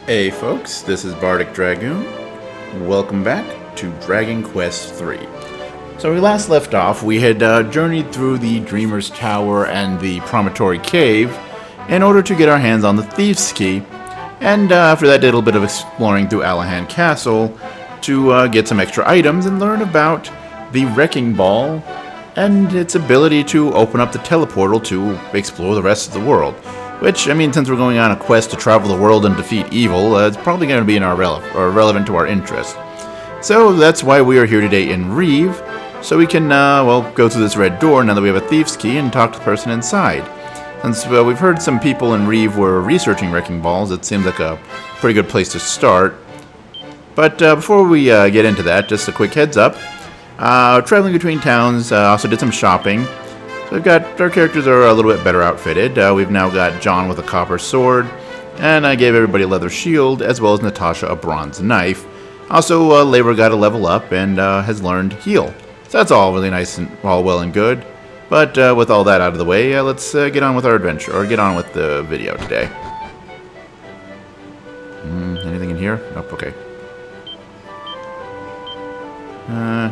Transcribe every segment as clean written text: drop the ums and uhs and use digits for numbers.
Hey folks, this is Bardic Dragoon. Welcome back to Dragon Quest III. So we last left off, we had journeyed through the Dreamer's Tower and the Promontory Cave in order to get our hands on the Thieves' Key, and after that did a little bit of exploring through Alahan Castle to get some extra items and learn about the Wrecking Ball and its ability to open up the teleportal to explore the rest of the world. Which, I mean, since we're going on a quest to travel the world and defeat evil, it's probably going to be relevant to our interest. So that's why we are here today in Reeve, so we can, go through this red door now that we have a Thieves' Key and talk to the person inside. Since we've heard some people in Reeve were researching Wrecking Balls, it seems like a pretty good place to start. But before we get into that, just a quick heads up. Traveling between towns, also did some shopping. So we've got, our characters are a little bit better outfitted. We've now got John with a copper sword, and I gave everybody a leather shield, as well as Natasha a bronze knife. Also, Labor got a level up and has learned heal. So that's all really nice and all well and good. But with all that out of the way, let's get on with our adventure, or get on with the video today. Anything in here? Nope, okay.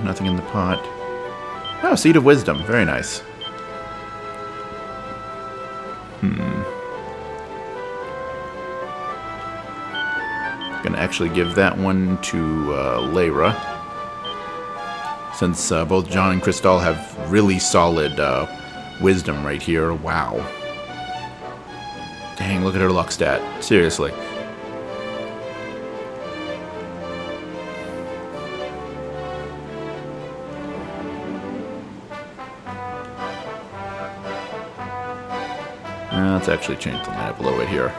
Nothing in the pot. Oh, Seed of Wisdom, very nice. Gonna actually give that one to Lyra, since both John and Crystal have really solid wisdom right here. Wow. Dang, look at her luck stat. Seriously. Let's actually change the lineup a little bit here.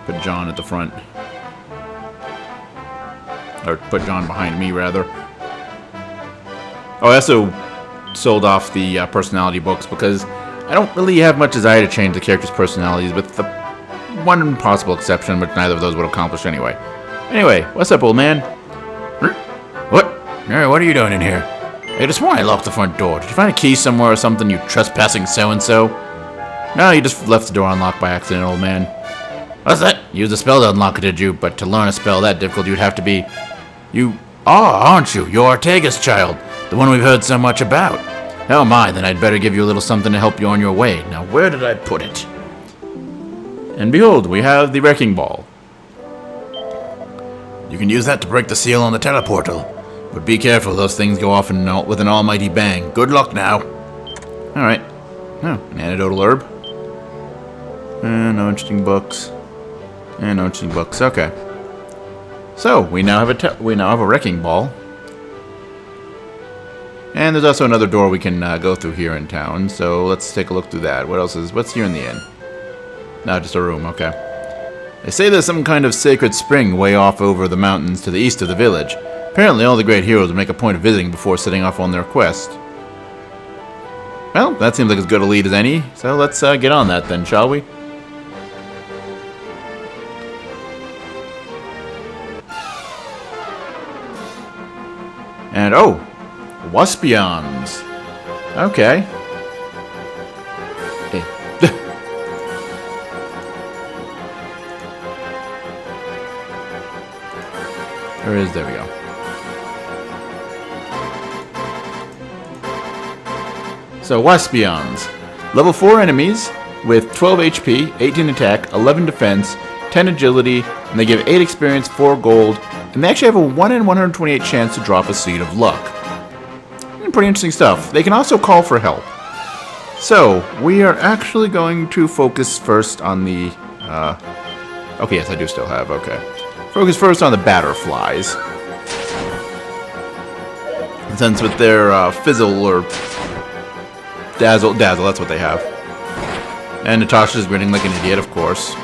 Put John at the front. Or put John behind me, rather. Oh, I also sold off the personality books because I don't really have much desire to change the characters' personalities, with the one possible exception, which neither of those would accomplish anyway. Anyway, what's up, old man? What? What are you doing in here? I could have sworn I locked the front door. Did you find a key somewhere or something, you trespassing so-and-so? No, you just left the door unlocked by accident, old man. What's that? Use a spell to unlock it, did you? But to learn a spell that difficult, you'd have to be... You are, aren't you? You're Ortega's child, the one we've heard so much about. Oh my, then I'd better give you a little something to help you on your way. Now, where did I put it? And behold, we have the Wrecking Ball. You can use that to break the seal on the teleportal. But be careful, those things go off with an almighty bang. Good luck now. Alright. Oh, an antidotal herb. No interesting books. No interesting books. Okay. So we now have a Wrecking Ball, and there's also another door we can go through here in town. So let's take a look through that. What's here in the inn? No, just a room. Okay. They say there's some kind of sacred spring way off over the mountains to the east of the village. Apparently, all the great heroes would make a point of visiting before setting off on their quest. Well, that seems like as good a lead as any. So let's get on that then, shall we? And, oh, Waspions. Okay. Hey. There we go. So, Waspions. Level 4 enemies with 12 HP, 18 attack, 11 defense, 10 agility, and they give 8 experience, 4 gold, and they actually have a 1 in 128 chance to drop a Seed of Luck. Pretty interesting stuff. They can also call for help. So, we are actually going to focus first on the... okay, yes, I do still have, okay. Focus first on the Batterflies. Since with their Fizzle or Dazzle, that's what they have. And Natasha's grinning like an idiot, of course.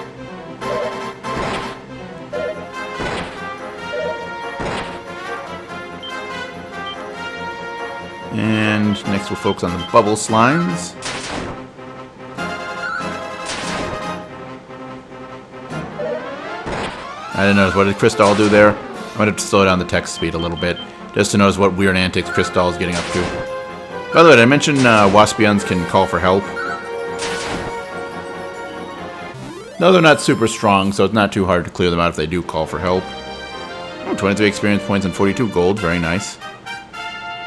And next we'll focus on the Bubble Slimes. I didn't notice. What did Crystal do there? I'm going to slow down the text speed a little bit, just to notice what weird antics Crystal is getting up to. By the way, did I mention Waspions can call for help? No, they're not super strong, so it's not too hard to clear them out if they do call for help. Oh, 23 experience points and 42 gold. Very nice.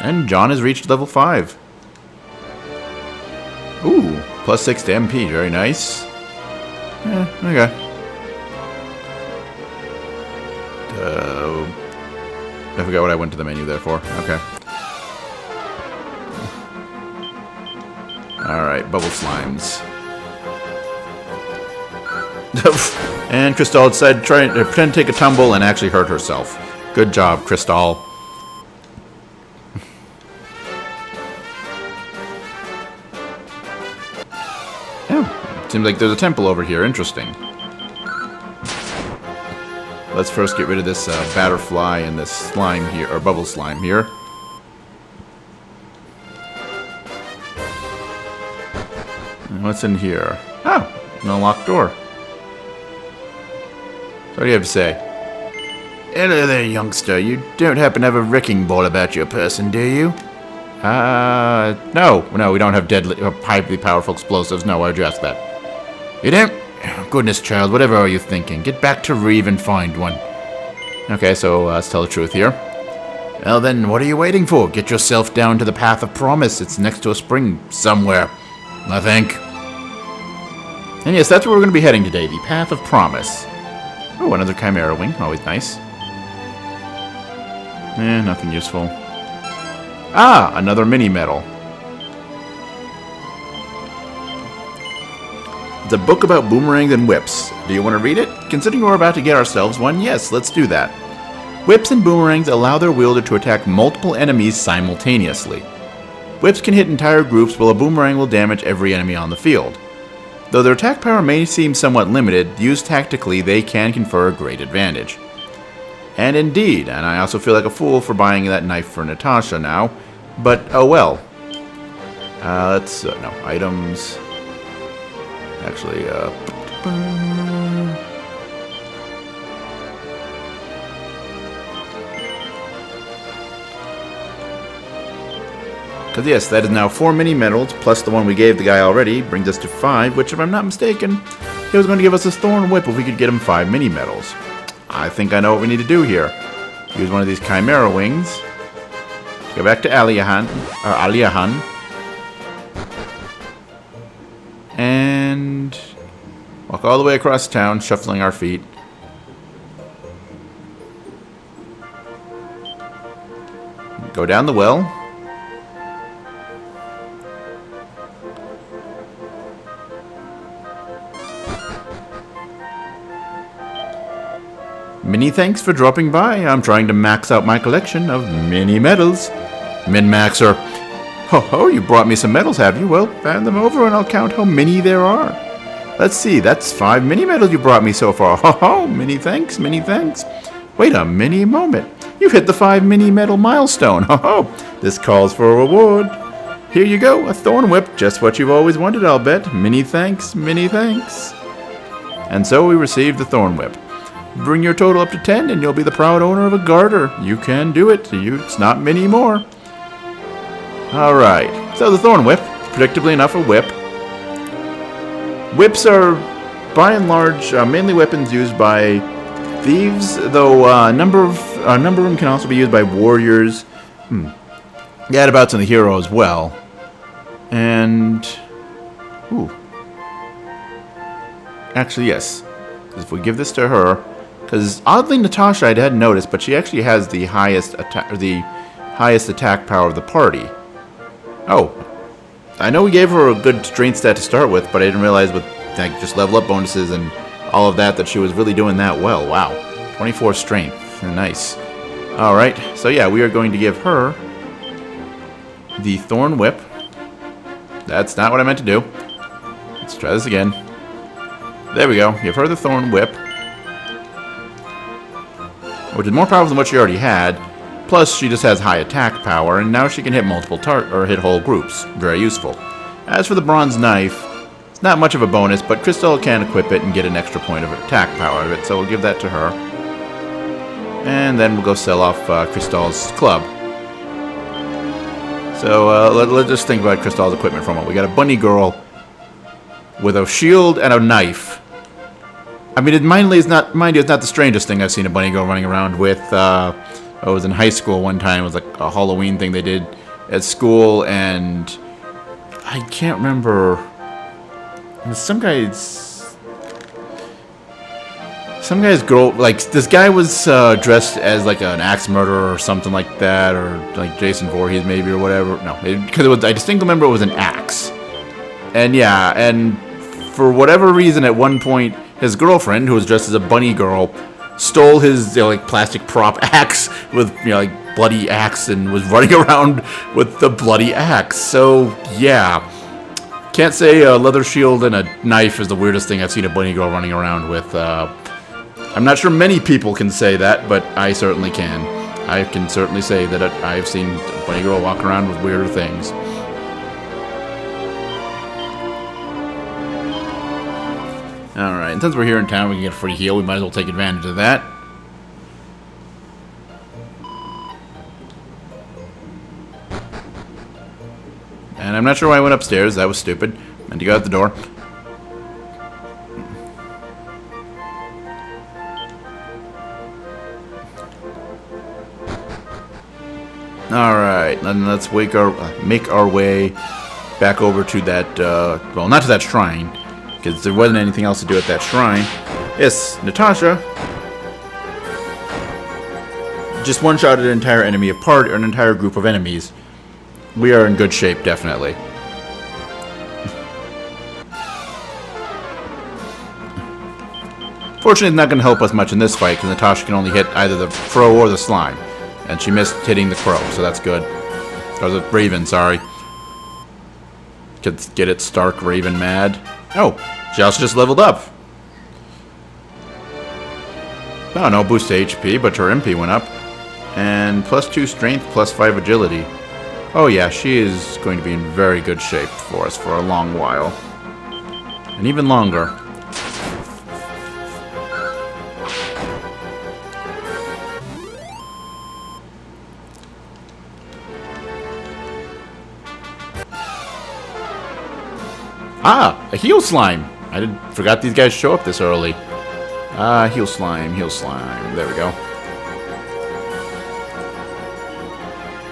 And John has reached level 5. Ooh, plus 6 to MP. Very nice. Okay. I forgot what I went to the menu there for. Okay. Alright, bubble slimes. And Crystal decided to try to pretend to take a tumble and actually hurt herself. Good job, Crystal. Yeah, seems like there's a temple over here. Interesting. Let's first get rid of this batterfly and this slime here, or bubble slime here. And what's in here? Oh, an unlocked door. So what do you have to say? Hello there, youngster. You don't happen to have a wrecking ball about your person, do you? No. No, we don't have deadly, highly powerful explosives. No, why would you ask that? You don't? Goodness, child, whatever are you thinking? Get back to Reeve and find one. Okay, so let's tell the truth here. Well then, what are you waiting for? Get yourself down to the Path of Promise. It's next to a spring somewhere, I think. And yes, that's where we're going to be heading today, the Path of Promise. Oh, another Chimera Wing, always nice. Nothing useful. Ah, another mini medal. It's a book about boomerangs and whips. Do you want to read it? Considering we're about to get ourselves one, yes, let's do that. Whips and boomerangs allow their wielder to attack multiple enemies simultaneously. Whips can hit entire groups, while a boomerang will damage every enemy on the field. Though their attack power may seem somewhat limited, used tactically, they can confer a great advantage. And indeed, and I also feel like a fool for buying that knife for Natasha now, but oh well. Let's, no, items... Actually, because yes, that is now 4 mini medals, plus the one we gave the guy already, brings us to 5, which if I'm not mistaken, he was going to give us a Thorn Whip if we could get him 5 mini medals. I think I know what we need to do here. Use one of these Chimera Wings. Go back to Aliahan. And walk all the way across town, shuffling our feet. Go down the well. Many thanks for dropping by. I'm trying to max out my collection of mini medals. Min-maxer. Ho ho, you brought me some medals, have you? Well, hand them over and I'll count how many there are. Let's see, that's 5 mini medals you brought me so far. Ho ho, many thanks, many thanks. Wait a mini moment. You've hit the 5 mini medal milestone. Ho ho, this calls for a reward. Here you go, a Thorn Whip, just what you've always wanted, I'll bet. Many thanks, many thanks. And so we received the Thorn Whip. Bring your total up to 10 and you'll be the proud owner of a garter. You can do it. It's not many more. Alright, so the Thorn Whip, predictably enough a whip. Whips are, by and large, mainly weapons used by thieves, though a number of them can also be used by warriors, gadabouts, and the hero as well. And, ooh. Actually, yes. If we give this to her, because oddly Natasha I hadn't noticed, but she actually has the highest attack power of the party. Oh, I know we gave her a good strength stat to start with, but I didn't realize with like just level up bonuses and all of that she was really doing that well. Wow, 24 strength, nice. All right, so yeah, we are going to give her the Thorn Whip. That's not what I meant to do. Let's try this again. There we go. Give her the Thorn Whip, which is more powerful than what she already had. Plus, she just has high attack power, and now she can hit multiple hit whole groups. Very useful. As for the Bronze Knife, it's not much of a bonus, but Crystal can equip it and get an extra point of attack power out of it, so we'll give that to her. And then we'll go sell off Crystal's club. So let's just think about Crystal's equipment for a moment. We got a bunny girl with a shield and a knife. I mean, mind you, it's not the strangest thing I've seen a bunny girl running around with. I was in high school one time. It was like a Halloween thing they did at school, and I can't remember. Some guy's girl, like, this guy was dressed as like an axe murderer or something like that, or like Jason Voorhees maybe, or whatever. No, because I distinctly remember it was an axe. And yeah, and for whatever reason, at one point, his girlfriend, who was dressed as a bunny girl, stole his like plastic prop axe with like bloody axe, and was running around with the bloody axe. So yeah. Can't say a leather shield and a knife is the weirdest thing I've seen a bunny girl running around with. I'm not sure many people can say that, but I certainly can. I can certainly say that I've seen a bunny girl walk around with weirder things. Alright, and since we're here in town, we can get a free heal. We might as well take advantage of that. And I'm not sure why I went upstairs. That was stupid. Meant to go out the door. Alright, then let's make our way back over to that, well, not to that shrine, because there wasn't anything else to do at that shrine. Yes, Natasha just one-shotted an entire enemy apart, or an entire group of enemies. We are in good shape, definitely. Fortunately, it's not going to help us much in this fight, because Natasha can only hit either the crow or the slime. And she missed hitting the crow, so that's good. Or the raven, sorry. Could get it Stark Raven mad. Oh, she also just leveled up. Oh, no boost to HP, but her MP went up. And +2 strength, +5 agility. Oh yeah, she is going to be in very good shape for us for a long while. And even longer. Ah, a heal slime. I forgot these guys show up this early. Heal slime, heal slime. There we go.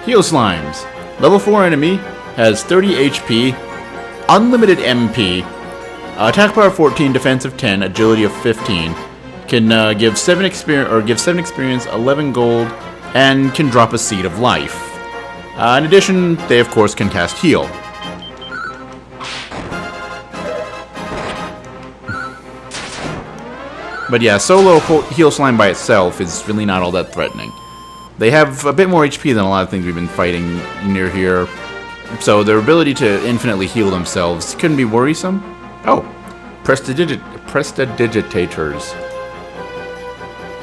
Heal slimes. Level 4 enemy has 30 HP, unlimited MP, attack power 14, defensive 10, agility of 15. Can give 7 experience, 11 gold, and can drop a seed of life. In addition, they of course can cast heal. But yeah, solo heal slime by itself is really not all that threatening. They have a bit more HP than a lot of things we've been fighting near here, so their ability to infinitely heal themselves couldn't be worrisome. Oh, prestidigitators.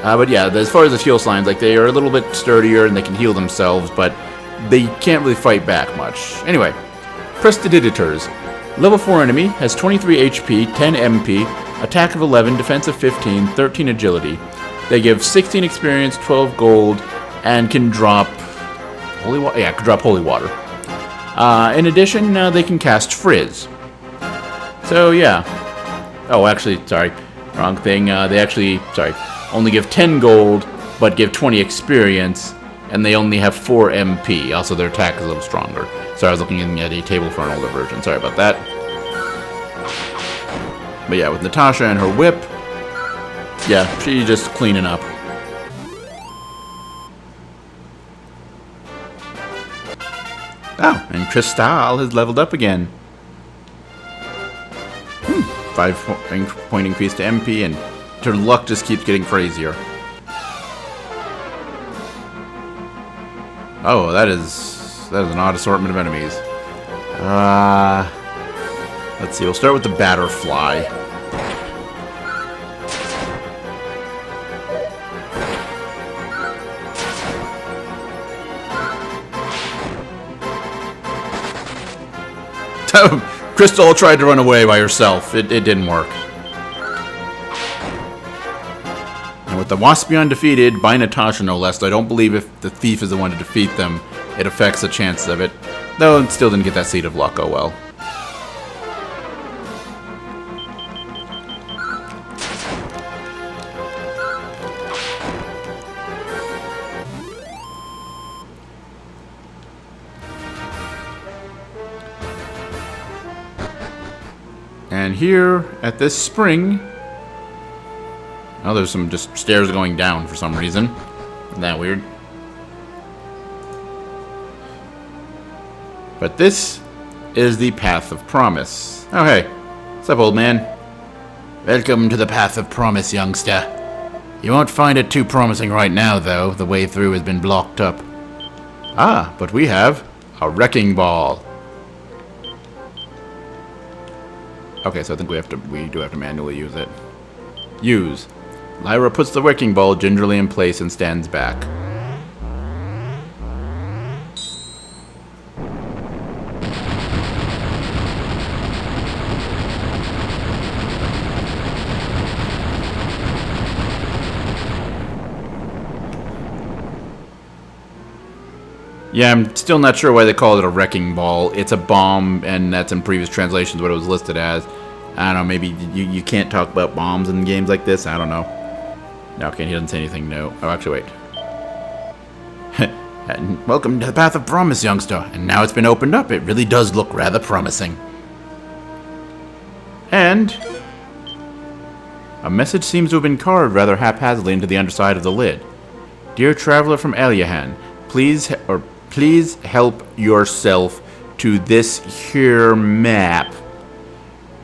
But yeah, as far as the heal slimes, like, they are a little bit sturdier and they can heal themselves, but they can't really fight back much. Anyway, prestidigitators. Level 4 enemy has 23 HP, 10 MP, attack of 11, defense of 15, 13 agility. They give 16 experience, 12 gold, and can drop holy water. Yeah, can drop holy water. In addition, they can cast Frizz. So yeah. Oh, actually, sorry, wrong thing. They actually, only give 10 gold, but give 20 experience, and they only have 4 MP. Also, their attack is a little stronger. Sorry, I was looking at a table for an older version. Sorry about that. But yeah, with Natasha and her whip, yeah, she's just cleaning up. Oh, and Crystal has leveled up again. 5-point increase to MP, and her luck just keeps getting crazier. Oh, that is an odd assortment of enemies. Let's see, we'll start with the Batterfly. Crystal tried to run away by herself. It didn't work. And with the Waspion defeated by Natasha, no less, I don't believe if the Thief is the one to defeat them, it affects the chances of it. Though it still didn't get that Seed of Luck, oh well. And here at this spring... Oh, there's some just stairs going down for some reason. Isn't that weird? But this is the Path of Promise. Oh, hey. What's up, old man? Welcome to the Path of Promise, youngster. You won't find it too promising right now, though. The way through has been blocked up. Ah, but we have a wrecking ball. Okay, so I think we do have to manually use it. Use. Lyra puts the wrecking ball gingerly in place and stands back. Yeah, I'm still not sure why they call it a wrecking ball. It's a bomb, and that's in previous translations what it was listed as. I don't know, maybe you can't talk about bombs in games like this? I don't know. No, okay, he doesn't say anything new. Oh, actually, wait. And welcome to the Path of Promise, youngster. And now it's been opened up. It really does look rather promising. And a message seems to have been carved rather haphazardly into the underside of the lid. Dear traveler from Eliahan, please help yourself to this here map.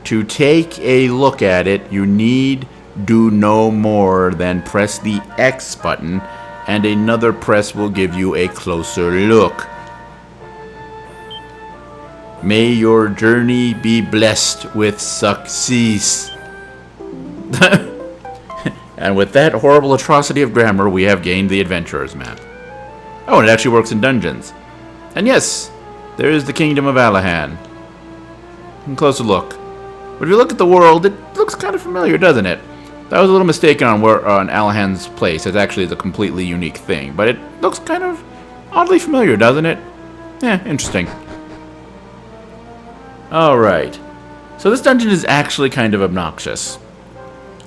To take a look at it, you need do no more than press the X button, and another press will give you a closer look. May your journey be blessed with success. And with that horrible atrocity of grammar, we have gained the Adventurer's Map. Oh, and it actually works in dungeons. And yes, there is the Kingdom of Alahan. A closer look. But if you look at the world, it looks kind of familiar, doesn't it? That was a little mistaken on Alahan's place. It actually is a completely unique thing. But it looks kind of oddly familiar, doesn't it? Interesting. Alright. So this dungeon is actually kind of obnoxious.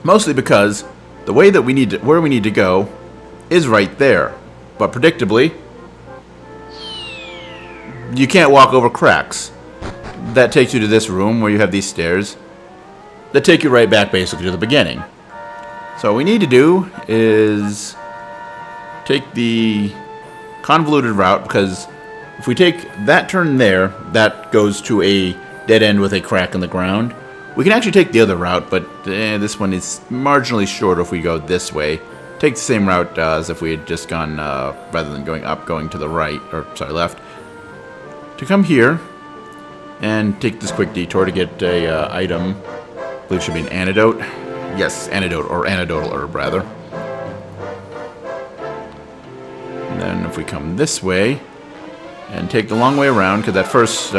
Mostly because the way that where we need to go is right there. But predictably, you can't walk over cracks. That takes you to this room where you have these stairs that take you right back basically to the beginning. So what we need to do is take the convoluted route, because if we take that turn there, that goes to a dead end with a crack in the ground. We can actually take the other route, but this one is marginally shorter if we go this way. Take the same route as if we had just gone, rather than going up, going to the right, or sorry, left. To come here and take this quick detour to get a item. I believe it should be an antidote. Yes, antidote, or antidotal herb, rather. And then if we come this way and take the long way around, because that first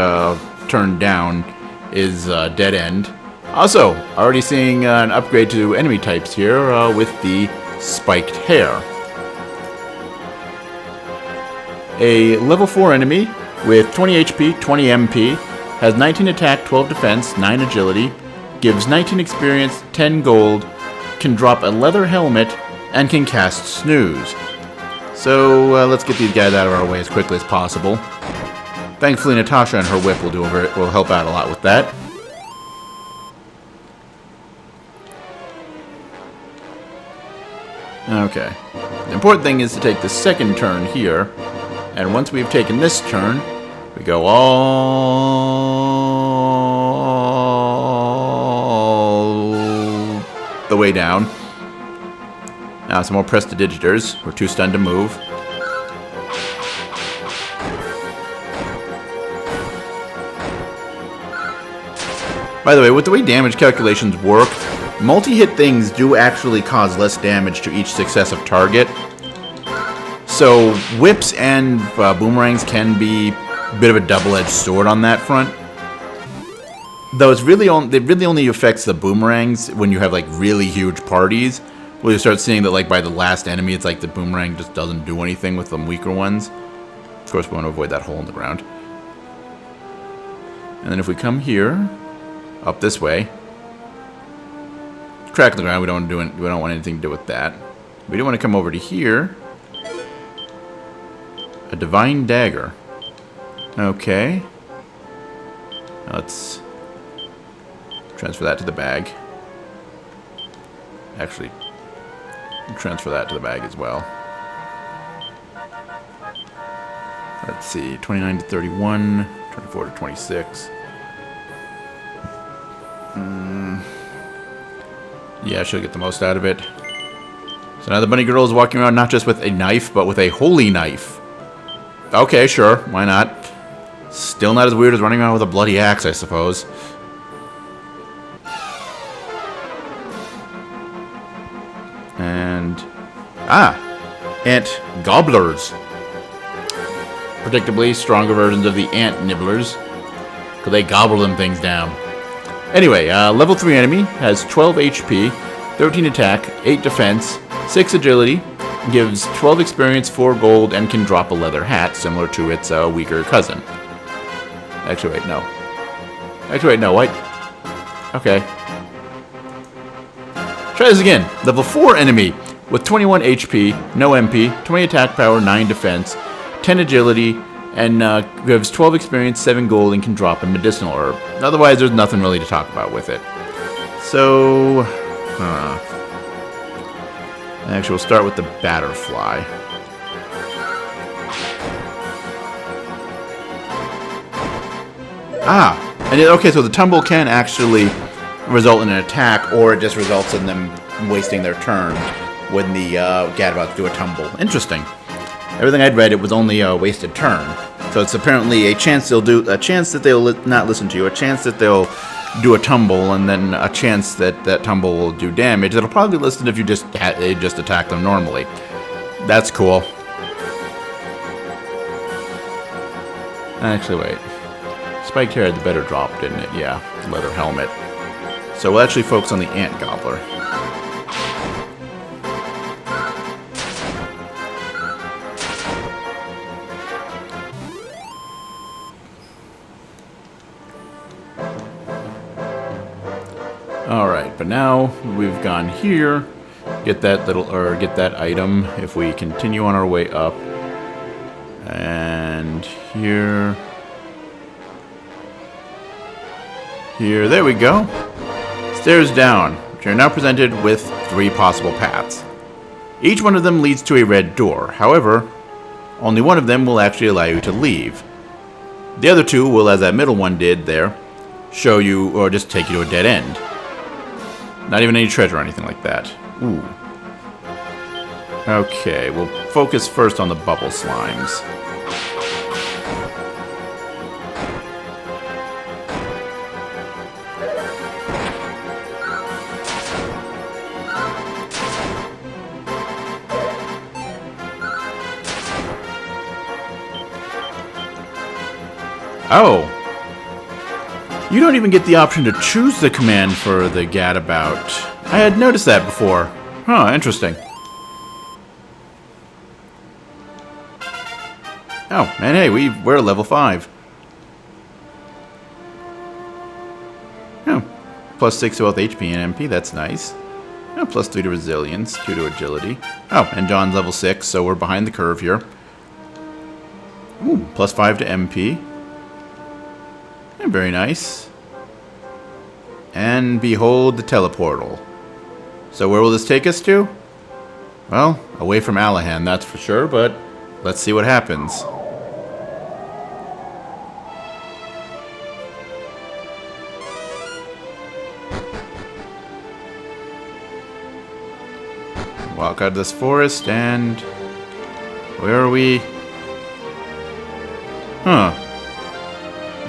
turn down is dead end. Also, already seeing an upgrade to enemy types here with the spiked hair. A level 4 enemy with 20 HP, 20 MP, has 19 attack, 12 defense, 9 agility, gives 19 experience, 10 gold, can drop a leather helmet, and can cast snooze. So let's get these guys out of our way as quickly as possible. Thankfully, Natasha and her whip will help out a lot with that. Okay. The important thing is to take the second turn here, and once we've taken this turn, we go all the way down. Now some more prestidigitors. We're too stunned to move. By the way, with the way damage calculations work, multi-hit things do actually cause less damage to each successive target. So whips and boomerangs can be a bit of a double-edged sword on that front. Though it really only affects the boomerangs when you have like really huge parties. Where you start seeing that like by the last enemy, it's like the boomerang just doesn't do anything with the weaker ones. Of course, we want to avoid that hole in the ground. And then if we come here, up this way, crack in the ground. We don't want anything to do with that. We do want to come over to here. A divine dagger. Okay. Let's Transfer that to the bag. Actually, transfer that to the bag as well. Let's see, 29 to 31, 24 to 26. Yeah, she'll get the most out of it. So now the bunny girl is walking around not just with a knife, but with a holy knife. Okay, sure, why not? Still not as weird as running around with a bloody axe, I suppose. And... ant gobblers. Predictably, stronger versions of the ant nibblers. Because they gobble them things down. Anyway, level 3 enemy has 12 HP, 13 attack, 8 defense, 6 agility, gives 12 experience, 4 gold, and can drop a leather hat, similar to its weaker cousin. Actually, wait, no. What? Okay. Try this again. Level 4 enemy with 21 HP, no MP, 20 attack power, 9 defense, 10 agility, and gives 12 experience, 7 gold, and can drop a medicinal herb. Otherwise, there's nothing really to talk about with it. So, actually, we'll start with the Batterfly. Okay, so the tumble can actually result in an attack, or it just results in them wasting their turn when the Gadabout do a tumble. Interesting. Everything I'd read, it was only a wasted turn. So it's apparently a chance that they'll not listen to you, a chance that they'll do a tumble, and then a chance that that tumble will do damage. It'll probably be listed if you just attack them normally. That's cool. Actually, wait. Spiked hair had the better drop, didn't it? Yeah, leather helmet. So we'll actually focus on the ant gobbler. Alright, but now we've gone here, get that item if we continue on our way up. And here, there we go. Stairs down. You're now presented with 3 possible paths. Each one of them leads to a red door. However, only one of them will actually allow you to leave. The other 2 will, as that middle one did there, show you or just take you to a dead end. Not even any treasure or anything like that. Ooh. Okay, we'll focus first on the bubble slimes. Oh! You don't even get the option to choose the command for the Gadabout. I had noticed that before. Huh, interesting. Oh, and hey, we're level 5. Oh, plus 6 to both HP and MP, that's nice. Oh, plus 3 to resilience, 2 to agility. Oh, and John's level 6, so we're behind the curve here. Ooh, plus 5 to MP. Very nice. And behold the teleportal. So where will this take us to? Well, away from Alahan, that's for sure, but let's see what happens. Walk out of this forest and... where are we? Huh.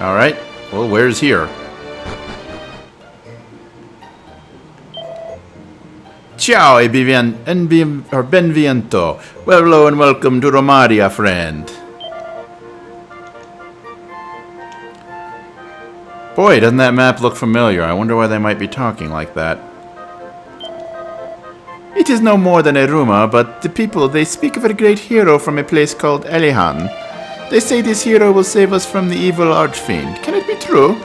Alright. Well, where's here? Ciao e benvenuto. Well, hello and welcome to Romaria, friend. Boy, doesn't that map look familiar? I wonder why they might be talking like that. It is no more than a rumor, but the people, they speak of a great hero from a place called Alahan. They say this hero will save us from the evil archfiend. Can it be true?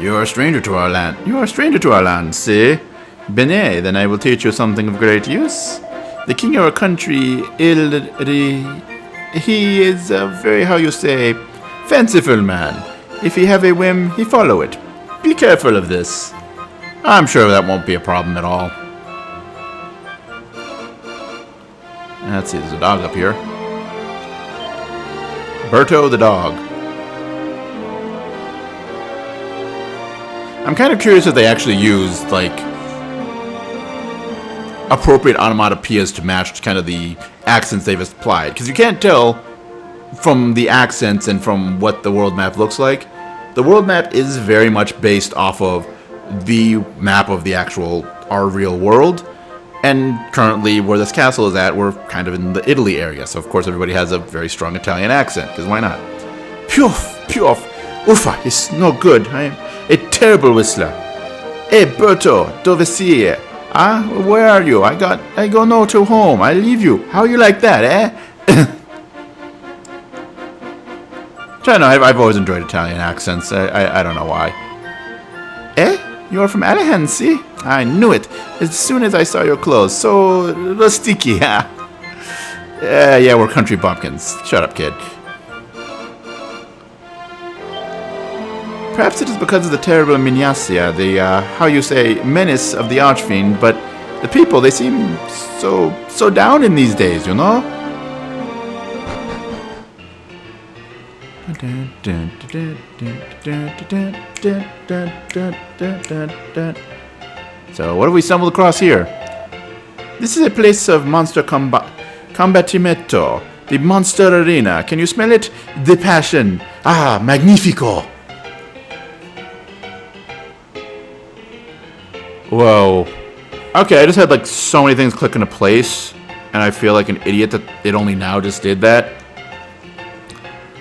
You are a stranger to our land. You are a stranger to our land, see? Bene, then I will teach you something of great use. The king of our country, he is a very, how you say, fanciful man. If he have a whim, he follow it. Be careful of this. I'm sure that won't be a problem at all. Let's see, there's a dog up here. Berto the dog. I'm kind of curious if they actually used, like, appropriate onomatopoeias to match kind of the accents they've applied. Because you can't tell from the accents and from what the world map looks like. The world map is very much based off of the map of the actual, our real world. And currently, where this castle is at, we're kind of in the Italy area. So, of course, everybody has a very strong Italian accent, because why not? Poof, poof, uffa, it's no good. I am a terrible whistler. Hey, Berto, dove sei? Ah, where are you? I go no to home. I leave you. How you like that, eh? I don't know, I've always enjoyed Italian accents. I don't know why. Eh? You're from Alahan, see? I knew it. As soon as I saw your clothes. So rustici, huh? Yeah, we're country bumpkins. Shut up, kid. Perhaps it is because of the terrible Mignacia, the, how you say, menace of the Archfiend, but the people, they seem so down in these days, you know? So, what have we stumbled across here? This is a place of monster combattimento. The monster arena. Can you smell it? The passion. Ah, magnifico. Whoa. Okay, I just had like so many things click into place, and I feel like an idiot that it only now just did that.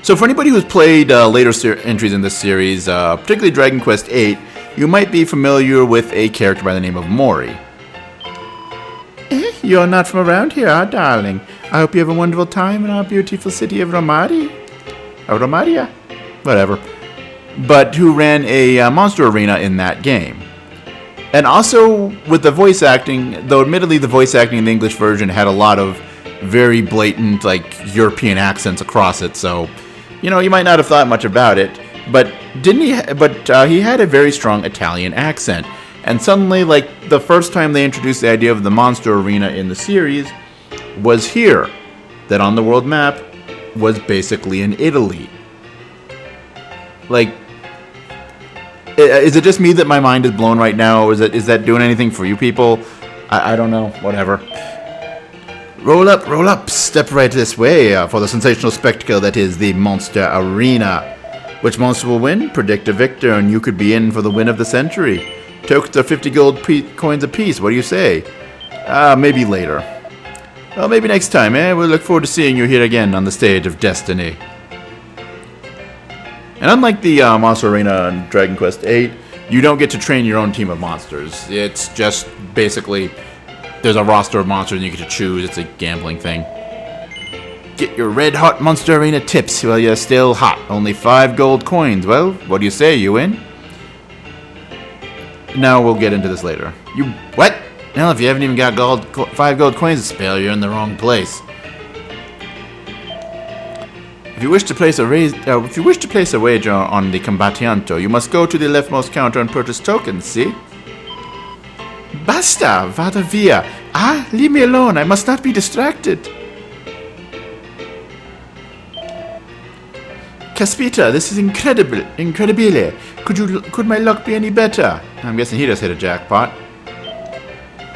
So for anybody who's played later entries in this series, particularly Dragon Quest VIII, you might be familiar with a character by the name of Mori. You're not from around here, huh, darling? I hope you have a wonderful time in our beautiful city of Romaria. Whatever. But who ran a monster arena in that game. And also, with the voice acting, though admittedly the voice acting in the English version had a lot of very blatant, like, European accents across it, so, you know, you might not have thought much about it, but he had a very strong Italian accent. And suddenly, like, the first time they introduced the idea of the monster arena in the series was here, that on the world map was basically in Italy. Like, is it just me that my mind is blown right now? Is that doing anything for you people? I don't know. Whatever. Roll up. Step right this way for the sensational spectacle that is the Monster Arena. Which monster will win? Predict a victor, and you could be in for the win of the century. Tokens are 50 gold coins apiece. What do you say? Maybe later. Well, maybe next time, eh? We'll look forward to seeing you here again on the stage of destiny. And unlike the Monster Arena in Dragon Quest VIII, you don't get to train your own team of monsters. It's just basically, there's a roster of monsters and you get to choose. It's a gambling thing. Get your red hot Monster Arena tips while you're still hot. Only 5 gold coins. Well, what do you say? You in? No, we'll get into this later. You what? Well, if you haven't even got 5 gold coins to spare, you're in the wrong place. If you wish to place a wager on the Combattianto, you must go to the leftmost counter and purchase tokens, see? Basta, vada via. Ah, leave me alone, I must not be distracted. Caspita, this is incredibile. Could my luck be any better? I'm guessing he just hit a jackpot.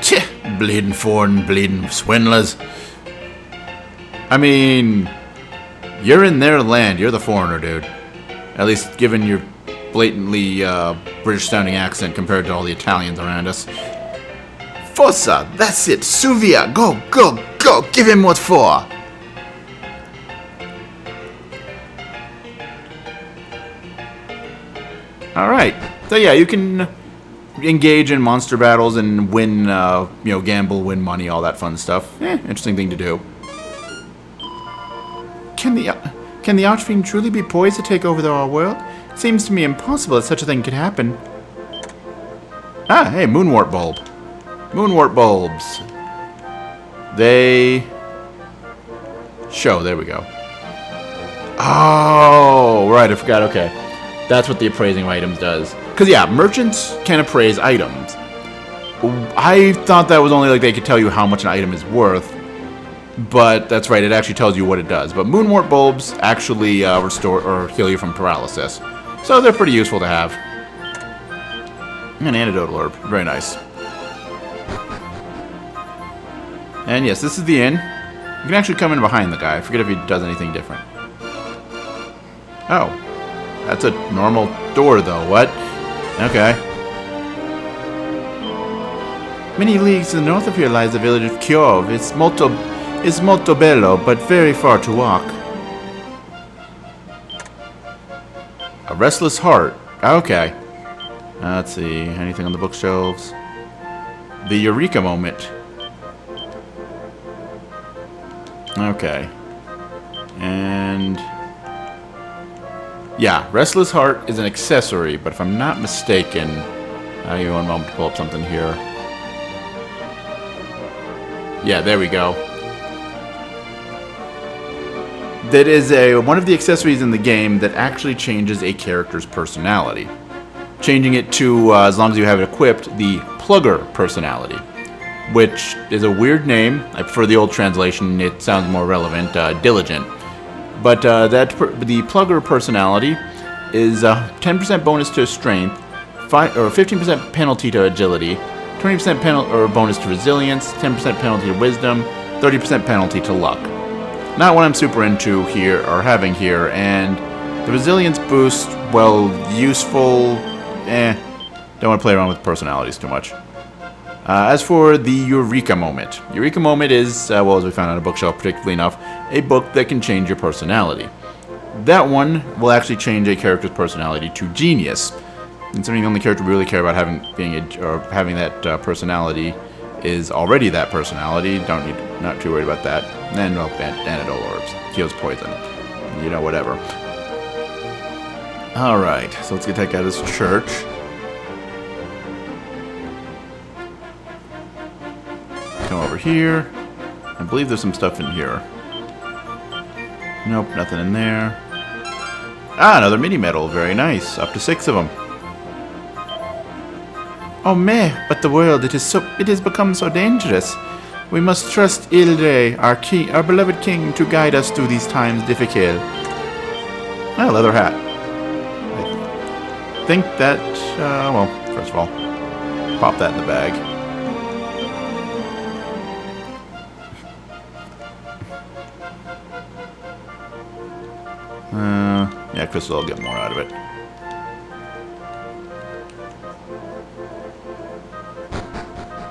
Tch, bleeding foreign, bleeding swindlers. I mean, you're in their land. You're the foreigner, dude. At least given your blatantly British-sounding accent compared to all the Italians around us. Forza, that's it. Suvia, go. Give him what for. All right. So yeah, you can engage in monster battles and win, gamble, win money, all that fun stuff. Interesting thing to do. Can the Archfiend truly be poised to take over our world? It seems to me impossible that such a thing could happen. Ah, hey, Moonwort Bulb. Moonwort Bulbs. They show, there we go. Oh, right, I forgot, okay. That's what the appraising of items does. Because, yeah, merchants can appraise items. I thought that was only like they could tell you how much an item is worth. But that's right, it actually tells you what it does. But moonwort bulbs actually restore or heal you from paralysis. So they're pretty useful to have. An antidote orb. Very nice. And yes, this is the inn. You can actually come in behind the guy. I forget if he does anything different. Oh. That's a normal door, though. What? Okay. Many leagues to the north of here lies the village of Kjov. It's molto bello, but very far to walk. A restless heart. Okay. Let's see. Anything on the bookshelves? The Eureka moment. Okay. And... yeah, Restless Heart is an accessory, but if I'm not mistaken... I'll give you one moment to pull up something here. Yeah, there we go. That is one of the accessories in the game that actually changes a character's personality. Changing it to, as long as you have it equipped, the Plugger personality. Which is a weird name. I prefer the old translation. It sounds more relevant. Diligent. But the Plugger personality is a 10% bonus to strength, 15% penalty to agility, 20% bonus to resilience, 10% penalty to wisdom, 30% penalty to luck. Not what I'm super into here, or having here, and the resilience boost, well, useful, don't want to play around with personalities too much. As for the Eureka moment. Eureka moment is, well, as we found on a bookshelf, particularly enough, a book that can change your personality. That one will actually change a character's personality to Genius. Considering the only character we really care about having that personality is already that personality, not too worried about that. And well, Antidote orbs, heals poison, you know, whatever. All right, so let's get that guy to this church. Come over here. I believe there's some stuff in here. Nope, nothing in there. Ah, another mini medal. Very nice. Up to 6 of them. Oh meh, but the world, it has become so dangerous. We must trust Ilre, our beloved king, to guide us through these times difficult. Ah, leather hat. I think that, well, first of all, pop that in the bag. Yeah, Crystal will get more out of it.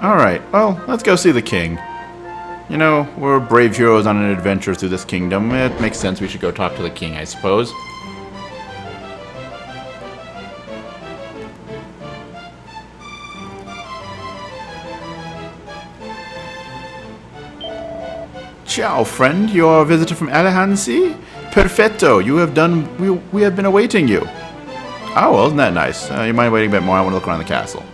Alright, well, let's go see the king. You know, we're brave heroes on an adventure through this kingdom. It makes sense we should go talk to the king, I suppose. Ciao, friend. You're a visitor from Alejandro? Perfetto. We have been awaiting you. Oh, well, isn't that nice? You mind waiting a bit more? I want to look around the castle.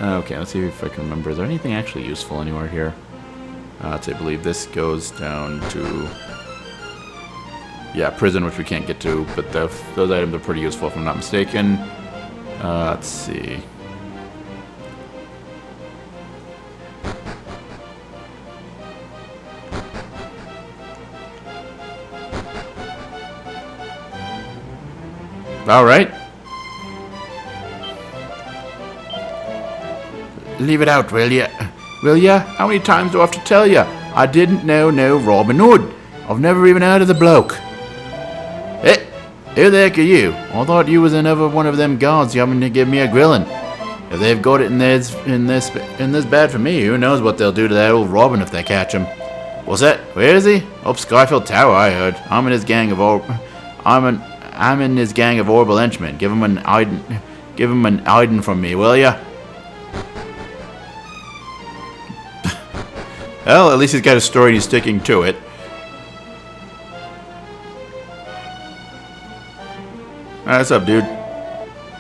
Okay, let's see if I can remember. Is there anything actually useful anywhere here? I believe this goes down to... yeah, prison, which we can't get to, but those items are pretty useful if I'm not mistaken. Let's see. All right. Leave it out, will ya? Will ya? How many times do I have to tell ya? I didn't know no Robin Hood. I've never even heard of the bloke. Hey, who the heck are you? I thought you was another one of them guards coming to give me a grilling. If they've got it in this bad for me, who knows what they'll do to that old Robin if they catch him? What's that? Where is he? Up Skyfield Tower, I heard. I'm in his gang of Orbital henchmen. Give him an Iden from me, will ya? Well, at least he's got a story and he's sticking to it. What's up, dude?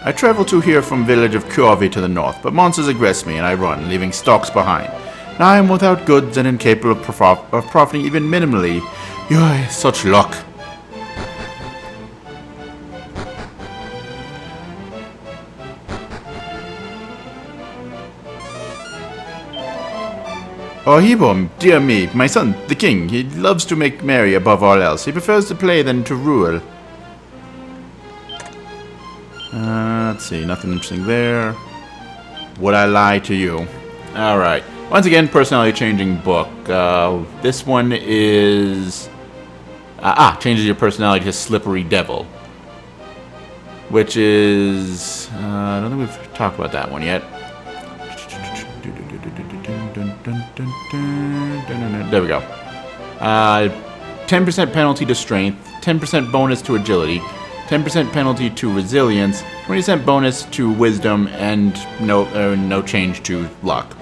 I travel to here from village of Kjorvi to the north, but monsters aggress me and I run, leaving stocks behind. Now I am without goods and incapable of profiting even minimally. Yoy, such luck. Oh, Hebom, dear me, my son, the king, he loves to make merry above all else. He prefers to play than to rule. Let's see, nothing interesting there. Would I lie to you? Alright. Once again, personality changing book. This one is... changes your personality to Slippery Devil. Which is... I don't think we've talked about that one yet. There we go. 10% penalty to strength, 10% bonus to agility, 10% penalty to resilience, 20% bonus to wisdom, and no change to luck.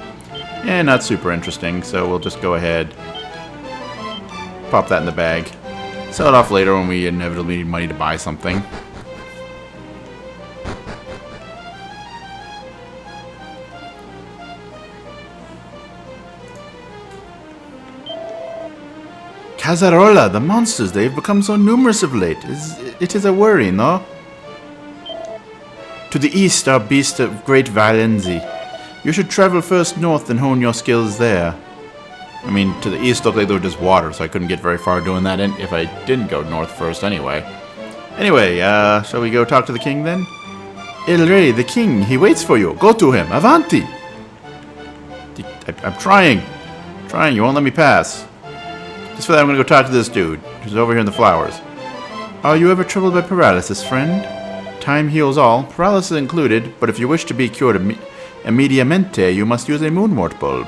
And not super interesting, so we'll just go ahead, pop that in the bag, sell it off later when we inevitably need money to buy something. Casarola, the monsters, they've become so numerous of late. It is a worry, no? To the east are beasts of great Valenzi. You should travel first north and hone your skills there. I mean, to the east looked like there was just water, so I couldn't get very far doing that if I didn't go north first anyway. Anyway, shall we go talk to the king then? Il Re, the king, he waits for you. Go to him. Avanti! I'm trying. You won't let me pass. Just for that, I'm going to go talk to this dude, who's over here in the flowers. Are you ever troubled by paralysis, friend? Time heals all, paralysis included, but if you wish to be cured immediatamente, you must use a moonwort bulb.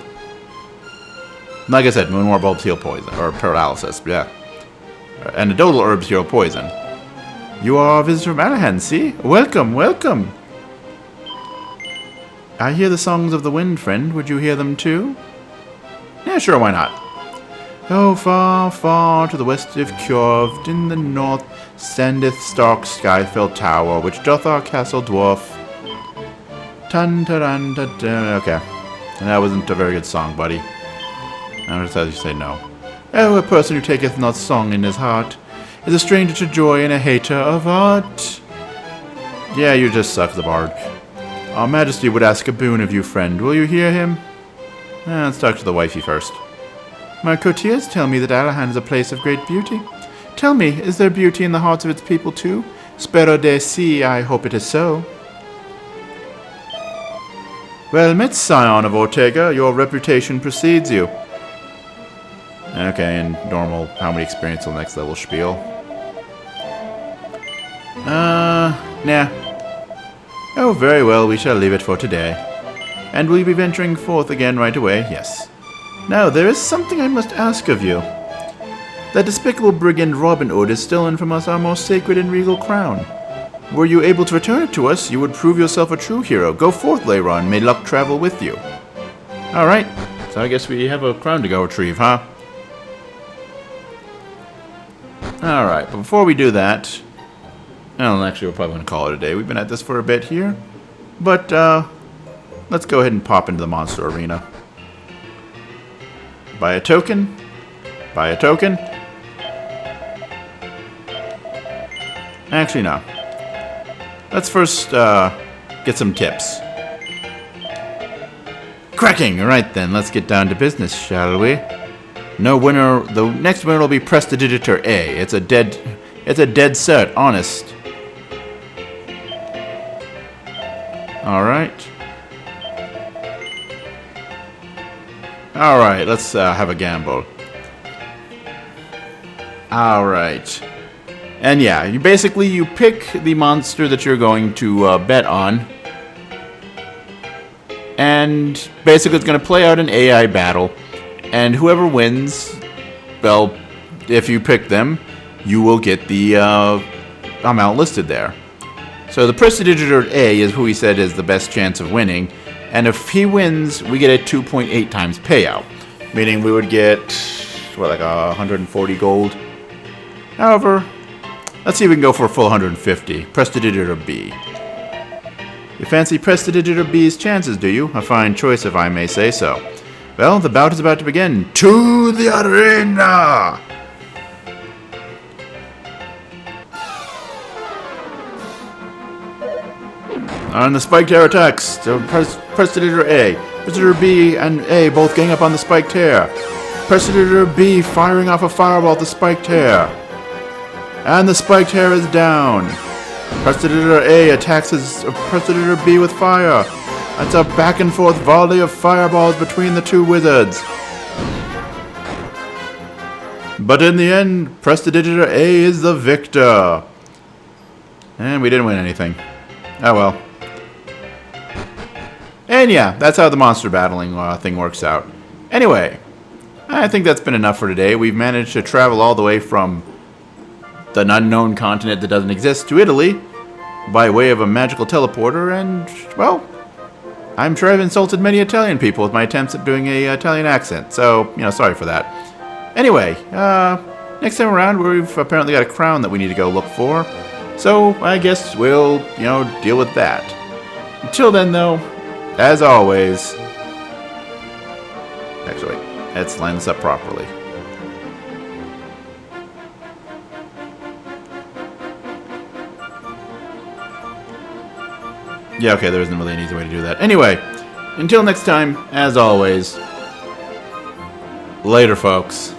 Like I said, moonwort bulbs heal poison, or paralysis, yeah. Antidote herbs heal poison. You are a visitor from Alahan, see? Welcome, welcome! I hear the songs of the wind, friend. Would you hear them too? Yeah, sure, why not? Oh, far, far to the west of Kjorvd, in the north, standeth stark Skyfell Tower, which doth our castle dwarf. Okay. And that wasn't a very good song, buddy. I just had you say no. Oh, a person who taketh not song in his heart is a stranger to joy and a hater of art. Yeah, you just suck, the bard. Our Majesty would ask a boon of you, friend. Will you hear him? Let's talk to the wifey first. My courtiers tell me that Alahan is a place of great beauty. Tell me, is there beauty in the hearts of its people too? Spero de si, I hope it is so. Well met, scion of Ortega. Your reputation precedes you. Okay, and normal, how many experience till next level spiel. Nah. Oh, very well, we shall leave it for today. And will you be venturing forth again right away? Yes. Now, there is something I must ask of you. That despicable brigand Robin Hood has stolen from us our most sacred and regal crown. Were you able to return it to us, you would prove yourself a true hero. Go forth, Leiron. May luck travel with you. Alright, so I guess we have a crown to go retrieve, huh? Alright, but before we do that... Well, actually, we're probably going to call it a day. We've been at this for a bit here. But, let's go ahead and pop into the monster arena. Buy a token. Buy a token. Actually, no. Let's first get some tips. Cracking! Alright then, let's get down to business, shall we? No winner. The next winner will be Prestidigitor A. It's a dead cert, honest. Alright. Alright, let's have a gamble. Alright. And yeah, you pick the monster that you're going to bet on. And basically it's going to play out an AI battle. And whoever wins, well, if you pick them, you will get the amount listed there. So the Prestidigitor A is who he said is the best chance of winning. And if he wins, we get a 2.8 times payout. Meaning we would get, what, like 140 gold? However, let's see if we can go for a full 150. Prestidigitor B. You fancy Prestidigitor B's chances, do you? A fine choice, if I may say so. Well, the bout is about to begin. To the arena! On the spiked air attacks, so Prestidigitor A. Prestidigitor B and A both gang up on the spiked hair. Prestidigitor B firing off a fireball at the spiked hair. And the spiked hair is down. Prestidigitor A attacks his Prestidigitor B with fire. It's a back and forth volley of fireballs between the two wizards. But in the end, Prestidigitor A is the victor. And we didn't win anything. Oh well. And yeah, that's how the monster battling thing works out. Anyway, I think that's been enough for today. We've managed to travel all the way from an unknown continent that doesn't exist to Italy by way of a magical teleporter, and, well, I'm sure I've insulted many Italian people with my attempts at doing a Italian accent, so, sorry for that. Anyway, next time around, we've apparently got a crown that we need to go look for, so I guess we'll, deal with that. Until then, though, as always... Actually, let's line this up properly. Yeah, okay, there isn't really an easy way to do that. Anyway, until next time, as always, later, folks.